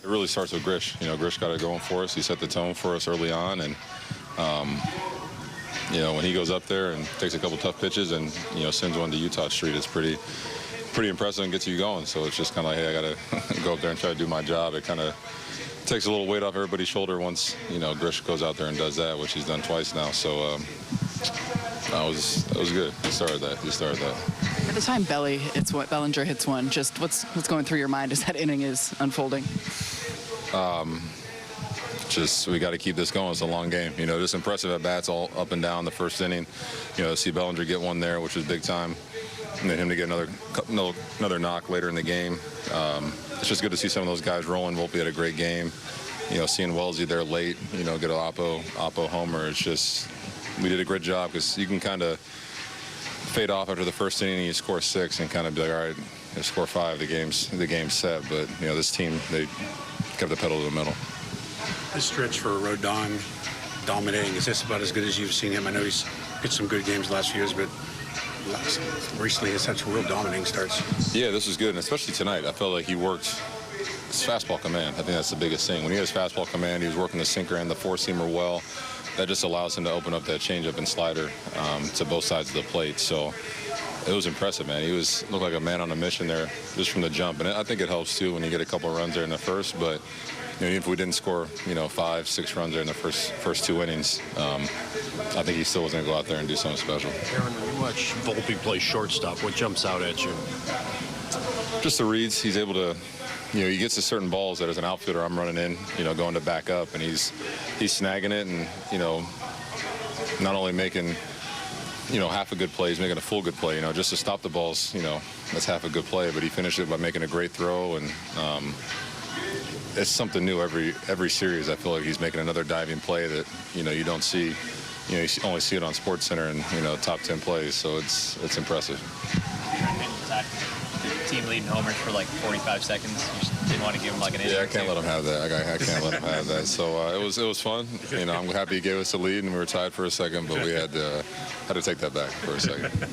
It really starts with Grish. Grish got it going for us. He set the tone for us early on, and when he goes up there and takes a couple tough pitches and sends one to Utah Street, it's pretty impressive and gets you going. So it's just kind of like, hey, I got to go up there and try to do my job. It kind of takes a little weight off everybody's shoulder once Grish goes out there and does that, which he's done twice now. So that was good. He started that. At the time Bellinger hits one, just what's going through your mind as that inning is unfolding? Just we got to keep this going. It's a long game. Just impressive at bats all up and down the first inning. To see Bellinger get one there, which was big time, and then him to get another knock later in the game. It's just good to see some of those guys rolling. Volpe had a great game. Seeing Wellesley there late, get an Oppo homer. It's just we did a great job because you can kind of fade off after the first inning and you score 6 and kind of be like, all right, score 5. The game's set. But this team, they kept the pedal to the metal. This stretch for Rodon dominating, is this about as good as you've seen him? I know he's hit some good games the last few years, but recently he's had some real dominating starts. Yeah, this was good, and especially tonight. I felt like he worked his fastball command. I think that's the biggest thing. When he has fastball command, he was working the sinker and the four-seamer well. That just allows him to open up that changeup and slider to both sides of the plate. So it was impressive, man. He looked like a man on a mission there just from the jump. And I think it helps, too, when you get a couple of runs there in the first. But even if we didn't score, 5, 6 runs there in the first 2 innings, I think he still was going to go out there and do something special. Aaron, when you watch Volpe play shortstop, what jumps out at you? Just the reads. He's able to, he gets to certain balls that as an outfielder I'm running in, going to back up, and he's snagging it and, not only making, half a good play, he's making a full good play, just to stop the balls, that's half a good play, but he finished it by making a great throw, and it's something new every series. I feel like he's making another diving play that, you don't see. You only see it on SportsCenter and, top 10 plays, so it's impressive. Team leading homers for like 45 seconds. You just didn't want to give him like an inning. Yeah, I can't let him have that. I can't let him have that. So it was fun. I'm happy he gave us the lead, and we were tied for a second, but we had to take that back for a second.